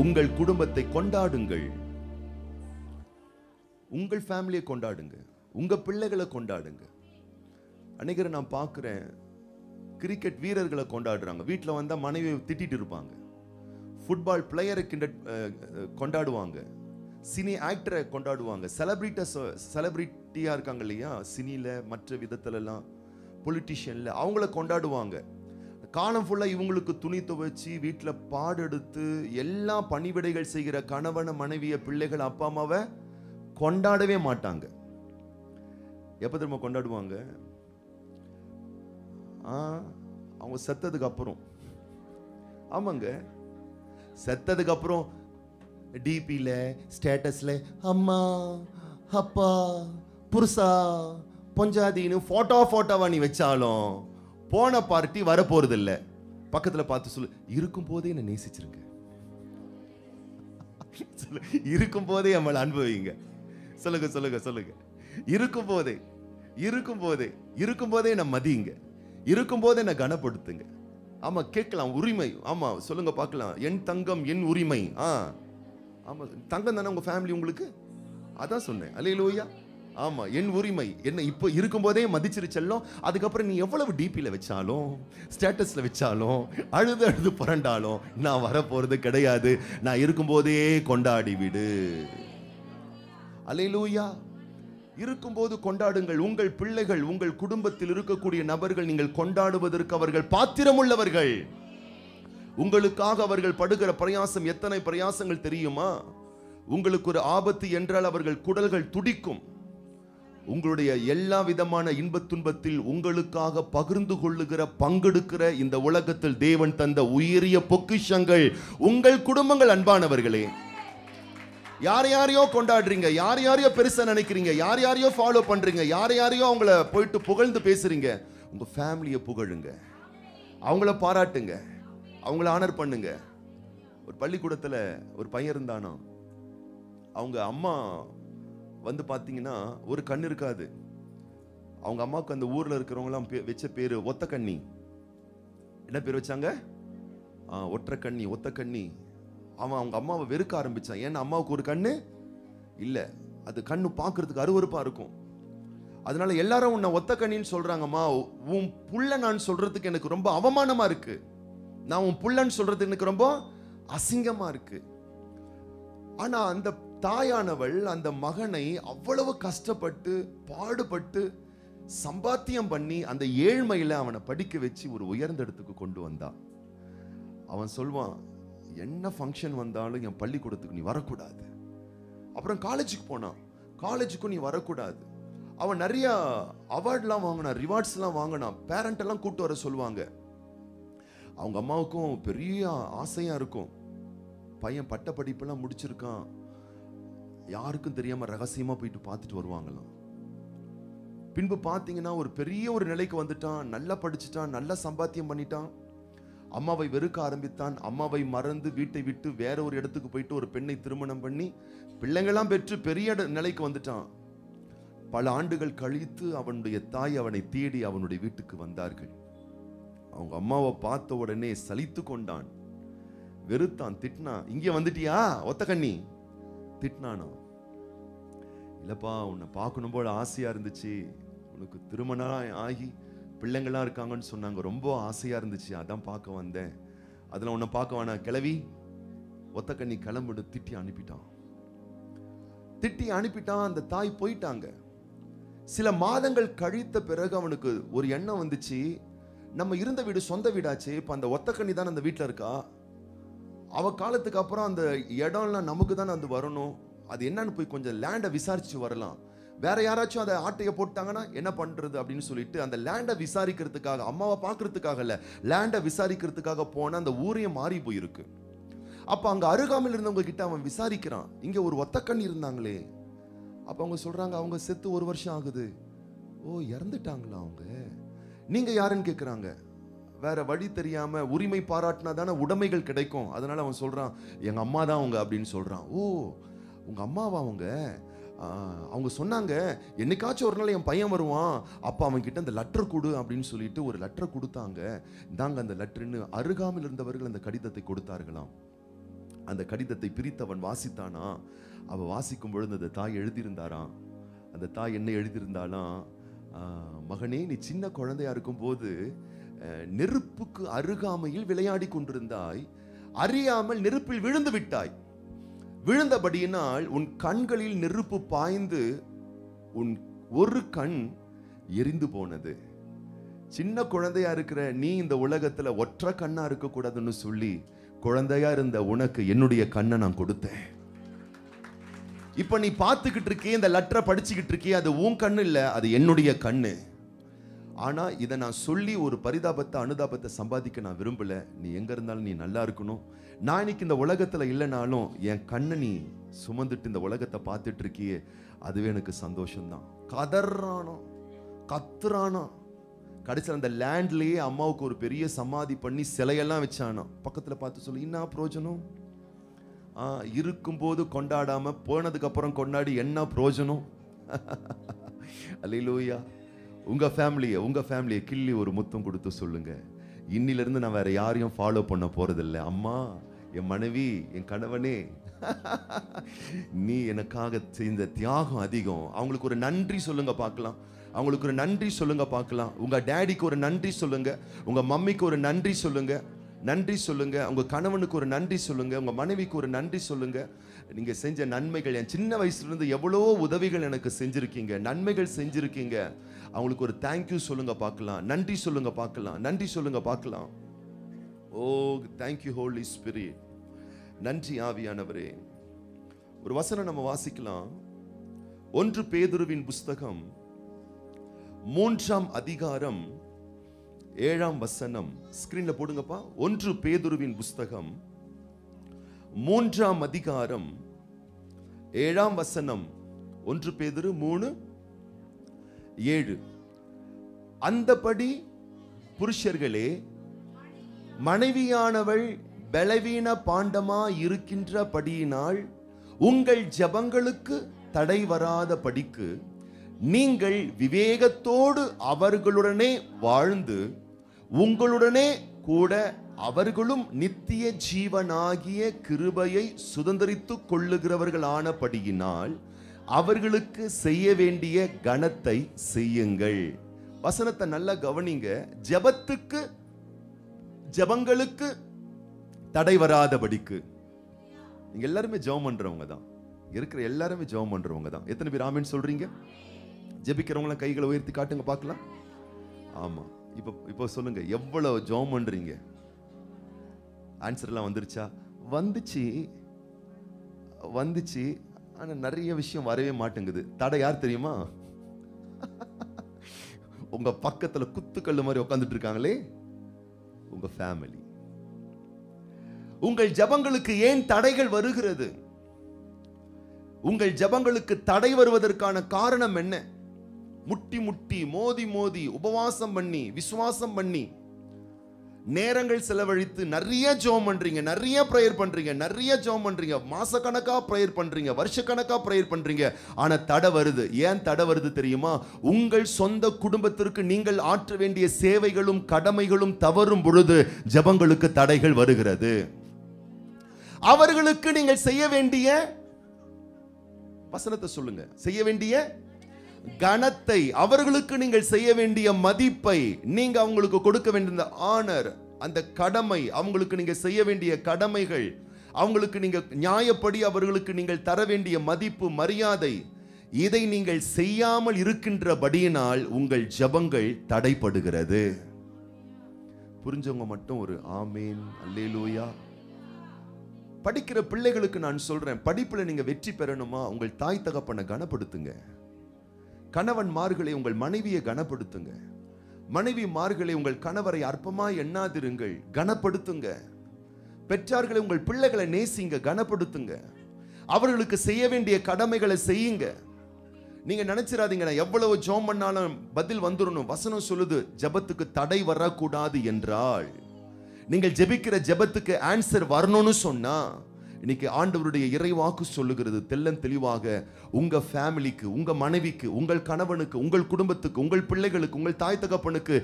உங்கள் குடும்பத்தை கொண்டாடுங்கள். உங்கள் ஃபேமிலியை கொண்டாடுங்க, உங்க பிள்ளைகளை கொண்டாடுங்க. அன்னைக்கு நான் பார்க்கிறேன், கிரிக்கெட் வீரர்களை கொண்டாடுறாங்க. வீட்டில் வந்தா மனைவியை திட்டிட்டு இருப்பாங்க. ஃபுட்பால் பிளேயரை கொண்டாடுவாங்க. சினி ஆக்டரை கொண்டாடுவாங்க. செலிபிரிட்டியா இருக்காங்க இல்லையா, சினில மற்ற விதத்துல எல்லாம், பொலிட்டிஷியன்ல அவங்கள கொண்டாடுவாங்க. காலம் ஃபுல்லா இவங்களுக்கு துணி துவைச்சி வீட்டில் பாடெடுத்து எல்லா பணிவிடைகள் செய்கிற கணவன மனைவிய பிள்ளைகள் அப்பா அம்மாவை கொண்டாடவே மாட்டாங்க. எப்ப திரும்ப கொண்டாடுவாங்க? அவங்க செத்ததுக்கு அப்புறம். ஆமாங்க, செத்ததுக்கு அப்புறம் டிபில ஸ்டேட்டஸ்ல அம்மா அப்பா புருஷா பொஞ்சாதின்னு போட்டோவா நீ வச்சாலும் போன பார்ட்டி வர போறது இல்ல. பக்கத்துல பார்த்து சொல்லு, இருக்கும் போதே என்ன நேசிச்சிருங்க, இருக்கும் போதே நம்மள அனுபவிங்க. சொல்லுங்க சொல்லுங்க சொல்லுங்க. இருக்கும் போதே நம்ம மதியுங்க, இருக்கும் போதே என்ன கனப்படுத்துங்க. ஆமா, கேட்கலாம் உரிமை. ஆமா சொல்லுங்க பார்க்கலாம். என் தங்கம் என் உரிமை. ஆமா, தங்கம் தானே உங்க ஃபேமிலி உங்களுக்கு. அதான் சொன்னேன். அல்லேலூயா. ஆமா, என் உரிமை. என்ன இப்போ இருக்கும் போதே மதிச்சிருச்செல்லாம். அதுக்கப்புறம் நீ எவ்வளவு டிபில வச்சாலும் ஸ்டேட்டஸ்ல வச்சாலும் அழுது புரண்டாலும் நான் வர போறது கிடையாது. நான் இருக்கும் போதே கொண்டாடி விடு. அல்லேலூயா. இருக்கும்போது கொண்டாடுங்கள். உங்கள் பிள்ளைகள், உங்கள் குடும்பத்தில் இருக்கக்கூடிய நபர்கள் நீங்கள் கொண்டாடுவதற்கு அவர்கள் பாத்திரமுள்ளவர்கள். உங்களுக்காக அவர்கள் படுகிற பிரயாசம் எத்தனை பிரயாசங்கள் தெரியுமா? உங்களுக்கு ஒரு ஆபத்து என்றால் அவர்கள் குடல்கள் துடிக்கும். உங்களுடைய எல்லா விதமான இன்பத் துன்பத்தில் உங்களுக்காக பகிர்ந்து கொள்ளுகிற, பங்கெடுக்கிற இந்த உலகத்தில் தேவன் தந்த உயரிய பொக்கிஷங்கள் உங்கள் குடும்பங்கள். அன்பானவர்களே, யாரையோ கொண்டாடுறீங்க, யாரையோ பெருசா நினைக்கிறீங்க, யாரையோ ஃபாலோ பண்றீங்க, யாரையோ அவங்கள போயிட்டு புகழ்ந்து பேசுறீங்க. உங்க ஃபேமிலியை புகழுங்க, அவங்கள பாராட்டுங்க, அவங்கள ஆனர் பண்ணுங்க. ஒரு பள்ளிக்கூடத்துல ஒரு பையன் இருந்தானோ, அவங்க அம்மா வந்து பாத்தீங்கன்னா ஒரு கண்ணு இருக்காது. அவங்க அம்மாவுக்கு அந்த ஊர்ல இருக்கிறவங்க எல்லாம் வச்ச பேரு ஒத்த கண்ணி. என்ன பேர் வச்சாங்க? ஒற்றை கண்ணி, ஒத்த கண்ணி. அவன் அவங்க அம்மாவை வெறுக்க ஆரம்பிச்சான். ஏன்னா அம்மாவுக்கு ஒரு கண்ணு இல்ல, அது கண்ணு பாக்குறதுக்கு அருவருப்பா இருக்கும். அதனால எல்லாரும் உன்னை ஒத்த கண்ணின்னு சொல்றாங்கம்மா, உன் புள்ள நான் சொல்றதுக்கு எனக்கு ரொம்ப அவமானமா இருக்கு, நான் உன் புள்ளன்னு சொல்றதுக்கு எனக்கு ரொம்ப அசிங்கமா இருக்கு. ஆனா அந்த தாயானவள் அந்த மகனை அவ்வளவு கஷ்டப்பட்டு பாடுபட்டு சம்பாத்தியம் பண்ணி அந்த ஏழ்மையில அவனை படிக்க வச்சு ஒரு உயர்ந்த இடத்துக்கு கொண்டு வந்தா. அவன் சொல்வான், என்ன ஃபங்க்ஷன் வந்தாலும் என் பள்ளிக்கூடத்துக்கு நீ வரக்கூடாது. அப்புறம் காலேஜுக்கு போனான், காலேஜுக்கும் நீ வரக்கூடாது. அவன் நிறைய அவார்ட்லாம் வாங்கினான், ரிவார்ட்ஸ்லாம் வாங்கினான். பேரண்ட் எல்லாம் கூப்பிட்டு வர சொல்லுவாங்க. அவங்க அம்மாவுக்கும் பெரிய ஆசையா இருக்கும். பையன் பட்ட படிப்பெல்லாம் முடிச்சிருக்கான், யாருக்கும் தெரியாம ரகசியமா போயிட்டு பார்த்துட்டு வருவாங்களாம். பின்பு பார்த்தீங்கன்னா ஒரு பெரிய ஒரு நிலைக்கு வந்துட்டான், நல்லா படிச்சுட்டான், நல்லா சம்பாத்தியம் பண்ணிட்டான். அம்மாவை வெறுக்க ஆரம்பித்தான். அம்மாவை மறந்து வீட்டை விட்டு வேற ஒரு இடத்துக்கு போயிட்டு ஒரு பெண்ணை திருமணம் பண்ணி பிள்ளைங்களாம் பெற்று பெரிய நிலைக்கு வந்துட்டான். பல ஆண்டுகள் கழித்து அவனுடைய தாய் அவனை தேடி அவனுடைய வீட்டுக்கு வந்தார்கள். அவங்க அம்மாவை பார்த்த உடனே சலித்து கொண்டான், வெறுத்தான், திட்டினான். இங்கே வந்துட்டியா ஒத்த கண்ணி? திட்டினானா? இல்லப்பா, உன்னை பார்க்கணும் போல ஆசையா இருந்துச்சு, உனக்கு திருமணம் ஆகி பிள்ளைங்களாம் இருக்காங்கன்னு சொன்னாங்க, ரொம்ப ஆசையா இருந்துச்சு, அதான் பார்க்க வந்தேன். அதில் உன்னை பார்க்க வேணாம் கிளவி, ஒத்த கண்ணி கிளம்பிடு. திட்டி அனுப்பிட்டான். அந்த தாய் போயிட்டாங்க. சில மாதங்கள் கழித்த பிறகு அவனுக்கு ஒரு எண்ணம் வந்துச்சு, நம்ம இருந்த வீடு சொந்த வீடாச்சு, இப்ப அந்த ஒத்த கண்ணி தான் அந்த வீட்டில் இருக்கா, அவ காலத்துக்கு அப்புறம் அந்த இடம்லாம் நமக்கு தானே அது வரணும், அது என்னன்னு போய் கொஞ்சம் லேண்டை விசாரிச்சு வரலாம், வேற யாராச்சும் அதை ஆட்டையை போட்டாங்கன்னா என்ன பண்றது அப்படின்னு சொல்லிட்டு அந்த லேண்டை விசாரிக்கிறதுக்காக, அம்மாவை பார்க்கறதுக்காக இல்ல, லேண்டை விசாரிக்கிறதுக்காக போன அந்த ஊரையும் மாறி போயிருக்கு. அப்ப அங்க அருகாமையில் இருந்தவங்க கிட்ட அவன் விசாரிக்கிறான், இங்க ஒரு ஒத்தக்கண்ணி இருந்தாங்களே. அப்ப அவங்க சொல்றாங்க, அவங்க செத்து 1 வருஷம் ஆகுது. ஓ, இறந்துட்டாங்களா அவங்க? நீங்க யாருன்னு கேட்குறாங்க. வேற வழி தெரியாம, உரிமை பாராட்டினா தானே உடைமைகள் கிடைக்கும், அதனால அவன் சொல்றான், எங்க அம்மா தான் அவங்க அப்படின்னு சொல்றான். ஓ, உங்க அம்மாவா அவங்க? அவங்க சொன்னாங்க, என்னைக்காச்சும் ஒரு நாள் என் பையன் வருவான், அப்ப அவன் கிட்ட அந்த லெட்டர் கொடு அப்படின்னு சொல்லிட்டு ஒரு லெட்டர் கொடுத்தாங்க. இந்தாங்க அந்த லெட்டர்னு அருகாமையில் இருந்தவர்கள் அந்த கடிதத்தை கொடுத்தார்களாம். அந்த கடிதத்தை பிரித்து அவன் வாசித்தானா. அவ வாசிக்கும் பொழுது அந்த தாய் எழுதியிருந்தாராம். அந்த தாய் என்ன எழுதியிருந்தாலாம், மகனே, நீ சின்ன குழந்தையா இருக்கும் போது நெருப்புக்கு அருகாமையில் விளையாடி கொண்டிருந்தாய், அறியாமல் நெருப்பில் விழுந்து விட்டாய். விழுந்தபடியினால் உன் கண்களில் நெருப்பு பாய்ந்து உன் ஒரு கண் எரிந்து போனது. சின்ன குழந்தையா இருக்கிற நீ இந்த உலகத்துல ஒற்றை கண்ணா இருக்க கூடாதுன்னு சொல்லி குழந்தையா இருந்த உனக்கு என்னுடைய கண்ணை நான் கொடுத்தேன். இப்ப நீ பார்த்துக்கிட்டு இருக்கே, இந்த லெட்டரை படிச்சுக்கிட்டு இருக்கே, அது உன் கண்ணு இல்ல, அது என்னுடைய கண்ணு. ஆனா இதை நான் சொல்லி ஒரு பரிதாபத்தை அனுதாபத்தை சம்பாதிக்க நான் விரும்பல. நீ எங்க இருந்தாலும் நீ நல்லா இருக்கணும். நான் இன்னைக்கு இந்த உலகத்துல இல்லைனாலும் என் கண்ணை நீ சுமந்துட்டு இந்த உலகத்தை பார்த்துட்டு இருக்கியே, அதுவே எனக்கு சந்தோஷம்தான். கதறானோ, கத்துறானோ. கடைசியில் அந்த லேண்ட்லயே அம்மாவுக்கு ஒரு பெரிய சமாதி பண்ணி சிலையெல்லாம் வச்சானோ. பக்கத்துல பார்த்து சொல்லி, என்ன பிரயோஜனம்? இருக்கும்போது கொண்டாடாம போனதுக்கு அப்புறம் கொண்டாடி என்ன பிரயோஜனம்? அல்லேலூயா. உங்க ஃபேமிலியை கிள்ளி ஒரு முத்தம் கொடுத்து சொல்லுங்க, இன்னில இருந்து நான் வேற யாரையும் ஃபாலோ பண்ண போறதில்லை. அம்மா, என் மனைவி, என் கணவனே, நீ எனக்காக செய்த தியாகம் அதிகம். அவங்களுக்கு ஒரு நன்றி சொல்லுங்க பார்க்கலாம். அவங்களுக்கு ஒரு நன்றி சொல்லுங்க பார்க்கலாம். உங்க டேடிக்கு ஒரு நன்றி சொல்லுங்க, உங்க மம்மிக்கு ஒரு நன்றி சொல்லுங்க, நன்றி சொல்லுங்க. உங்க கணவனுக்கு ஒரு நன்றி சொல்லுங்க, உங்க மனைவிக்கு ஒரு நன்றி சொல்லுங்க. நீங்க செஞ்ச நன்மைகள், என் சின்ன வயசுல இருந்து எவ்வளோ உதவிகள் எனக்கு செஞ்சிருக்கீங்க, நன்மைகள் செஞ்சிருக்கீங்க. அவங்களுக்கு ஒரு தேங்க்யூ சொல்லுங்க பார்க்கலாம், நன்றி சொல்லுங்க பார்க்கலாம், நன்றி சொல்லுங்க பார்க்கலாம். ஓ, தேங்க்யூ ஹோலி ஸ்பிரிட். நன்றி ஆவியானவரே. ஒரு வசனம் நம்ம வாசிக்கலாம். 1 பேதுருவின் புஸ்தகம் 3ஆம் அதிகாரம் 7ஆம் வசனம். ஸ்கிரீன்ல போடுங்கப்பா. 1 பேதுருவின் புஸ்தகம் 3ஆம் அதிகாரம் 7ஆம் வசனம். 1 பேதுரு 3:7. அந்தபடி புருஷர்களே, மனைவியானவள் பலவீன பாண்டமா இருக்கின்ற படியினால் உங்கள் ஜெபங்களுக்கு தடை வராத படிக்கு நீங்கள் விவேகத்தோடு அவர்களுடனே வாழ்ந்து உங்களுடனே கூட அவர்களும் நித்திய ஜீவனாகிய கிருபையை சுதந்தரித்துக் கொள்ளுகிறவர்களானபடியினால் அவர்களுக்கு செய்ய வேண்டிய கனத்தை செய்யுங்கள். வசனத்தை நல்லா கவனிங்க. ஜெபங்களுக்கு தடை வராதபடிக்கு. நீங்க எல்லாருமே ஜெபம் பண்றவங்க தான், இருக்கிற எல்லாருமே ஜெபம் பண்றவங்க தான். எத்தனை பேர் ஆமென் சொல்றீங்க? ஜெபிக்கிறவங்கள கைகளை உயர்த்தி காட்டுங்க பார்க்கலாம். ஆமா, இப்போ சொல்லுங்க, எவ்வளவு ஜெபம் பண்றீங்க? ஆன்சர் எல்லாம் வந்துருச்சா? வந்துச்சு. ஆனா நிறைய விஷயம் வரவே மாட்டேங்குது. தடை யார் தெரியுமா? உங்க பக்கத்துல குத்துக்கல்லு மாதிரி உட்கார்ந்துட்டு இருக்காங்களே, உங்க ஃபேமிலி. உங்கள் ஜெபங்களுக்கு ஏன் தடைகள் வருகிறது? உங்கள் ஜெபங்களுக்கு தடை வருவதற்கான காரணம் என்ன? முட்டி மோதி உபவாசம் பண்ணி விசுவாசம் பண்ணி நேரங்கள் செலவழித்து நிறைய ஜெபம் பண்றீங்க, நிறைய பிரேயர் பண்றீங்க, நிறைய ஜெபம் பண்றீங்க, மாசக்கணக்கா பிரேயர் பண்றீங்க, வருஷக்கணக்கா பிரேயர் பண்றீங்க. ஆனா தடை வருது. ஏன் தடை வருது தெரியுமா? உங்கள் சொந்த குடும்பத்திற்கு நீங்கள் ஆற்ற வேண்டிய சேவைகளும் கடமைகளும் தவறும் பொழுது ஜெபங்களுக்கு தடைகள் வருகிறது. அவர்களுக்கு நீங்கள் செய்ய வேண்டிய, வசனத்தை சொல்லுங்க, செய்ய வேண்டிய கனத்தை, அவர்களுக்கு நீங்கள் செய்ய வேண்டிய மதிப்பை, நீங்க அவங்களுக்கு கொடுக்க வேண்டிய ஆனர், அந்த கடமை, அவங்களுக்கு நீங்க செய்ய வேண்டிய கடமைகள், அவங்களுக்கு நீங்க நியாயப்படி அவர்களுக்கு நீங்கள் தர வேண்டிய மதிப்பு மரியாதை, இதை நீங்கள் செய்யாமல் இருக்கின்றபடியினால் உங்கள் ஜெபங்கள் தடைப்படுகிறது. புரிஞ்சவங்க மட்டும் ஒரு ஆமேன் அல்லேலூயா. படிக்கிற பிள்ளைகளுக்கு நான் சொல்றேன், படிப்புல நீங்க வெற்றி பெறணுமா, உங்கள் தாய் தகப்பனை கனப்படுத்துங்க. கணவன்மார்களை உங்கள் மனைவியை கனப்படுத்துங்க. மனைவிமார்களை உங்கள் கணவரை அற்பமாய் எண்ணாதிருங்கள், கனப்படுத்துங்க. பெற்றார்களை உங்கள் பிள்ளைகளை நேசிங்க, கனப்படுத்துங்க. அவர்களுக்கு செய்ய வேண்டிய கடமைகளை செய்யுங்க. நீங்க நினைச்சிடாதீங்க நான் எவ்வளவு ஜெபம் பண்ணாலும் பதில் வந்துடணும். வசனம் சொல்லுது, ஜெபத்துக்கு தடை வரக்கூடாது என்றால், நீங்கள் ஜெபிக்கிற ஜெபத்துக்கு ஆன்சர் வரணும்னு சொன்னா இன்னைக்கு ஆண்டவருடைய இறைவாக்கு சொல்லுகிறது தெள்ளன் தெளிவாக, உங்க ஃபேமிலிக்கு, உங்க மனைவிக்கு, உங்கள் கணவனுக்கு, உங்கள் குடும்பத்துக்கு, உங்கள் பிள்ளைகளுக்கு, உங்கள் தாய் தகப்பனுக்கு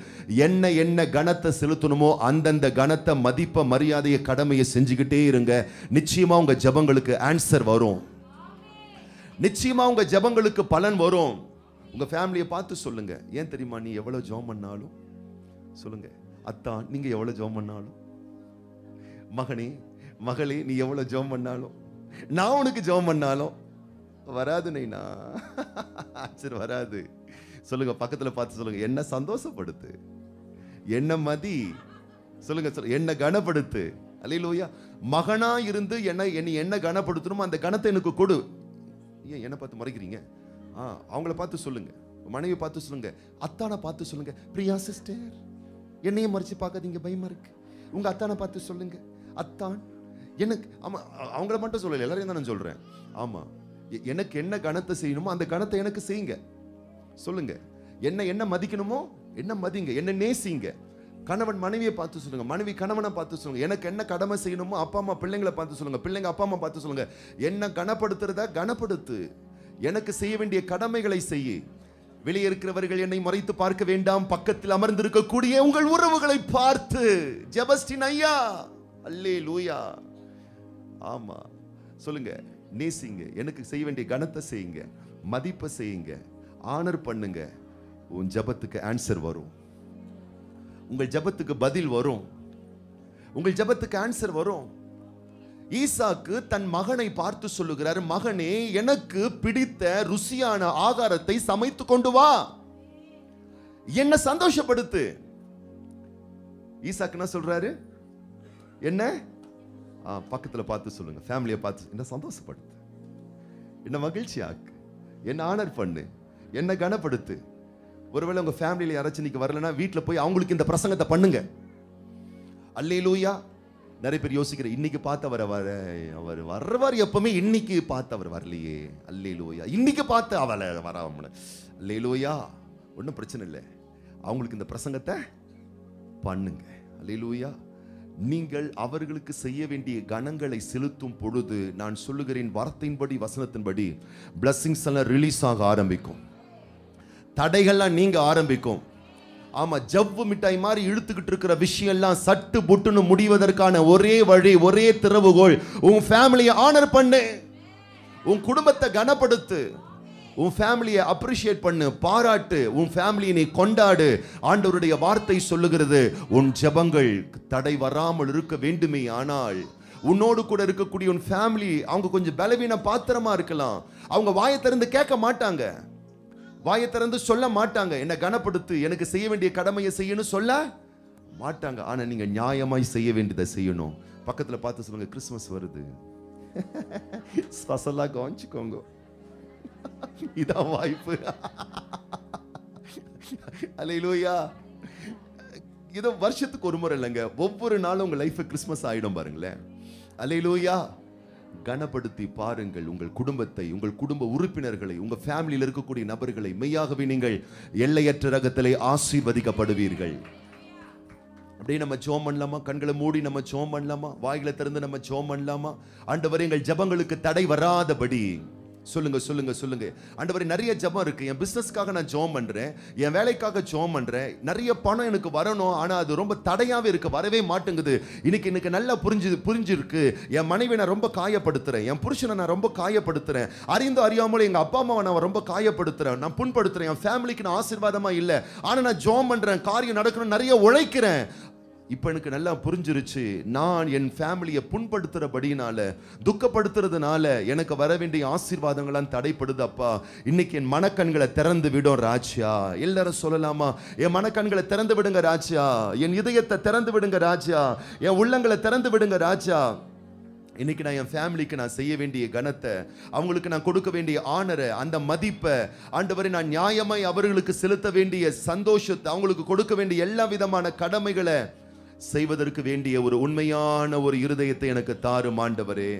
என்ன என்ன கனத்தை செலுத்தணுமோ அந்தந்த கனத்தை, மதிப்பை, மரியாதையை, கடமையை செஞ்சுக்கிட்டே இருங்க. நிச்சயமா உங்க ஜெபங்களுக்கு ஆன்சர் வரும். நிச்சயமா உங்க ஜெபங்களுக்கு பலன் வரும். உங்க ஃபேமிலியை பார்த்து சொல்லுங்க. ஏன் தெரியுமா? நீ எவ்வளவு ஜெபம் பண்ணாலும் சொல்லுங்க, அத்தான் நீங்க எவ்வளவு ஜெபம் பண்ணாலும், மகனே மகளே நீ எவ்வளவு ஜெபம் பண்ணாலும், நான் உனக்கு ஜெபம் பண்ணாலும் வராது நைனா, ஆன்சர் வராது. சொல்லுங்க, பக்கத்துல பார்த்து சொல்லுங்க, என்ன சந்தோஷப்படுத்து, என்ன மதி, சொல்லுங்க சொல்லுங்க, என்ன கனப்படுத்து. அல்லேலூயா. மகனா இருந்து என்ன கனப்படுத்தணுமோ அந்த கனத்தை எனக்கு கொடு. ஏன் என்ன பார்த்து மறைக்கிறீங்க? அவங்கள பார்த்து சொல்லுங்க, மனைவி பார்த்து சொல்லுங்க, அத்தானை பார்த்து சொல்லுங்க, பிரியா சிஸ்டர் என்னையும் மறைச்சு பார்க்காதீங்க, பயமா இருக்கு. உங்க அத்தானை பார்த்து சொல்லுங்க, அத்தான் எனக்கு, ஆமா அவங்கள மட்டும் சொல்லல, எல்லாரையும் தான் நான் சொல்றேன். ஆமா, எனக்கு என்ன கணத்தை செய்யணுமோ அந்த கணத்தை எனக்கு செய்யுங்க. சொல்லுங்க, என்ன மதிக்கணுமோ என்ன மதிங்க, என்ன நேசிங்க. கணவன் மனைவியை பார்த்து சொல்லுங்க, மனைவி கணவனை பார்த்து சொல்லுங்க. எனக்கு என்ன கடமை செய்யணுமோ அப்பா அம்மா பிள்ளைங்களை பார்த்து சொல்லுங்க, பிள்ளைங்க அப்பா அம்மா பார்த்து சொல்லுங்க. என்ன கனப்படுத்துறத கனப்படுத்து, எனக்கு செய்ய வேண்டிய கடமைகளை செய்ய. வெளியே இருக்கிறவர்கள் என்னை மறைத்து பார்க்க வேண்டாம், பக்கத்தில் அமர்ந்திருக்கக்கூடிய உங்கள் உறவுகளை பார்த்து. ஜெபஸ்டின் ஐயா, அல்லேலூயா. ஆமா, சொல்லுங்க, நேசிங்க, எனக்கு செய்ய வேண்டிய கனத்தை செய்யுங்க, மதிப்பை செய்யுங்க, ஆனர் பண்ணுங்க. உன் ஜெபத்துக்கு ஆன்சர் வரும், உங்கள் ஜெபத்துக்கு பதில் வரும், உங்கள் ஜெபத்துக்கு ஆன்சர் வரும். ஈசாக்கு தன் மகனை பார்த்து சொல்லுகிறார், மகனே எனக்கு பிடித்த ருசியான ஆகாரத்தை சமைத்து கொண்டு வா, என்ன சந்தோஷப்படுத்து. ஈசாக்கு என்ன சொல்றாரு? என்ன பக்கத்துல பார்த்து சொல்லுங்க, ஃபேமிலியை பார்த்து, என்ன சந்தோஷப்படுத்து, என்ன மகிழ்ச்சியாக்கு, என்ன ஆனர் பண்ணு, என்ன கனப்படுத்து. ஒருவேளை உங்க ஃபேமிலியில யாராச்சும் இன்னைக்கு வரலன்னா வீட்டில் போய் அவங்களுக்கு இந்த பிரசங்கத்தை பண்ணுங்க. அல்லேலூயா. நிறைய பேர் யோசிக்கிற, இன்னைக்கு பார்த்தவர் அவர் வர்றவர் எப்பவுமே, இன்னைக்கு பார்த்தவர் வரலையே. அல்லேலூயா. இன்னைக்கு பார்த்து அவளை வராம, அல்லேலூயா. ஒன்றும் பிரச்சனை இல்லை, அவங்களுக்கு இந்த பிரசங்கத்தை பண்ணுங்க. அல்லேலூயா. நீங்கள் அவர்களுக்கு செய்ய வேண்டிய கணங்களை செலுத்தும் பொழுது நான் சொல்லுகிறேன், வார்த்தையின்படி வசனத்தின்படி பிளஸிங்ஸ் எல்லாம் ரிலீஸ் ஆக ஆரம்பிக்கும், தடைகள்லாம் நீங்க ஆரம்பிக்கும். ஆமா, ஜவ்வு மிட்டாய் மாதிரி இழுத்துக்கிட்டு இருக்கிற விஷயம் எல்லாம் சட்டு புட்டுன்னு முடிவதற்கான ஒரே வழி, ஒரே திறவுகோல், உன் ஃபேமிலியை ஆனர் பண்ணு, உன் குடும்பத்தை கனப்படுத்து, உன் ஃபேமிலியை அப்ரிஷியேட் பண்ணு, பாராட்டு, உன் ஃபேமிலியை நீ கொண்டாடு. ஆண்டவருடைய வார்த்தை சொல்லுகிறது, உன் ஜெபங்கள் தடை வராமல் இருக்க வேண்டுமே ஆனால் உன்னோடு கூட இருக்கக்கூடிய உன் ஃபேமிலி அவங்க கொஞ்சம் பலவீன பாத்திரமா இருக்கலாம், அவங்க வாயை திறந்து கேட்க மாட்டாங்க, வாயை திறந்து சொல்ல மாட்டாங்க, என்ன கனப்படுத்து, எனக்கு செய்ய வேண்டிய கடமையை செய்யணும் சொல்ல மாட்டாங்க. ஆனா நீங்க நியாயமாய் செய்ய வேண்டியதை செய்யணும். பக்கத்துல பார்த்து சொல்லுங்க, கிறிஸ்துமஸ் வருது, ஸ்பெஷலா கவனிச்சுக்கோங்க, இதான் வாய்ப்பு. அல்லேலூயா. இது வருஷத்துக்கு ஒரு முறை இல்லைங்க, ஒவ்வொரு நாளும் உங்க லைஃப் கிறிஸ்துமஸ் ஆயிடும் பாருங்களேன். அல்லேலூயா. கனப்படுத்தி பாருங்கள் உங்கள் குடும்பத்தை, உங்கள் குடும்ப உறுப்பினர்களை, உங்க ஃபேமிலியில் இருக்கக்கூடிய நபர்களை. மெய்யாகவே நீங்கள் எல்லையற்ற ரகத்திலே ஆசீர்வதிக்கப்படுவீர்கள். அப்படியே நம்ம ஜெபம் பண்ணலாமா? கண்களை மூடி நம்ம ஜெபம் பண்ணலாமா? வாய்களை திறந்து நம்ம ஜெபம் பண்ணலாமா? ஆண்டவரே, எங்கள் ஜெபங்களுக்கு தடை வராதபடி சொல்லுங்க சொல்லுங்க சொல்லுங்க. ஆண்டவரே, நிறைய ஜெபம் இருக்கு, என் பிசினஸ்க்காக நான் ஜெபம் பண்றேன், என் வேலைக்காக ஜெபம் பண்றேன், நிறைய பணம் எனக்கு வரணும், ஆனா அது ரொம்ப தடையாவே இருக்கு, வரவே மாட்டேங்குது. எனக்கு நல்லா புரிஞ்சிருக்கு, என் மனைவி நான் ரொம்ப காயப்படுத்துறேன், என் புருஷனை நான் ரொம்ப காயப்படுத்துறேன், அறிந்து அறியாமலே எங்க அப்பா அம்மாவை நான் ரொம்ப காயப்படுத்துறேன், நான் புண்படுத்துறேன், என் ஃபேமிலிக்கு நான் ஆசீர்வாதமா இல்லை, ஆனா நான் ஜெபம் பண்றேன், காரியம் நடக்கணும், நிறைய உழைக்கிறேன். இப்போ எனக்கு நல்லா புரிஞ்சிருச்சு, நான் என் ஃபேமிலியை புண்படுத்துறபடினால, துக்கப்படுத்துறதுனால எனக்கு வர வேண்டிய ஆசீர்வாதங்களாம் தடைப்படுது. அப்பா, இன்னைக்கு என் மனக்கண்களை திறந்து விடும் ராஜா. எல்லாரும் சொல்லலாமா? என் மனக்கண்களை திறந்து விடுங்க ராஜா, என் இதயத்தை திறந்து விடுங்க ராஜா, என் உள்ளங்களை திறந்து விடுங்க ராஜா. இன்னைக்கு நான் என் ஃபேமிலிக்கு நான் செய்ய வேண்டிய கனத்தை, அவங்களுக்கு நான் கொடுக்க வேண்டிய ஆனரை, அந்த மதிப்பை, ஆண்டவரே நான் நியாயமாய் அவர்களுக்கு செலுத்த வேண்டிய சந்தோஷத்தை, அவங்களுக்கு கொடுக்க வேண்டிய எல்லா விதமான கடமைகளை செய்வதற்கு வேண்டிய ஒரு உண்மையான ஒரு இருதயத்தை எனக்கு தாரும் ஆண்டவரே.